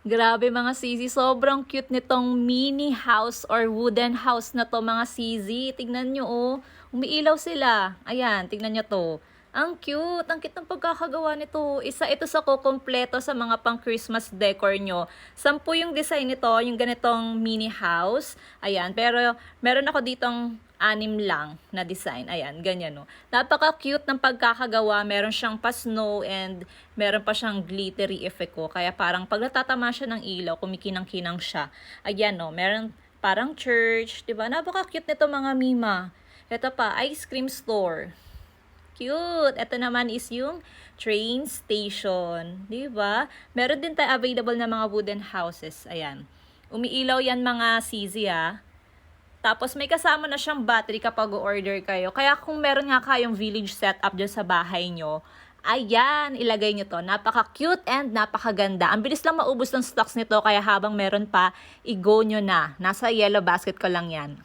Grabe mga sisi, sobrang cute nitong mini house or wooden house na to mga sisi. Tignan nyo oh, umiilaw sila. Ayan, tignan nyo to. Ang cute ng pagkakagawa nito. Isa ito sa kukumpleto sa mga pang Christmas decor nyo. 10 yung design nito, yung ganitong mini house. Ayan, pero meron ako ditong 6 lang na design. Ayan, ganyan no. Napaka-cute ng pagkakagawa. Meron siyang pa-snow and meron pa siyang glittery effect ko. Kaya parang pag natatama siya ng ilaw, kumikinang-kinang siya. Ayan no, meron parang church. Diba? Napaka-cute nito mga mima. Ito pa, ice cream store. Cute! Ito naman is yung train station. Diba? Meron din tayo available na mga wooden houses. Ayan. Umiilaw yan mga sisi ha. Tapos may kasama na siyang battery kapag order kayo. Kaya kung meron nga kayong village setup dyan sa bahay nyo, ayan, ilagay nyo to. Napaka-cute and napakaganda. Ang bilis lang maubos ng stocks nito, kaya habang meron pa, i-go nyo na. Nasa yellow basket ko lang yan.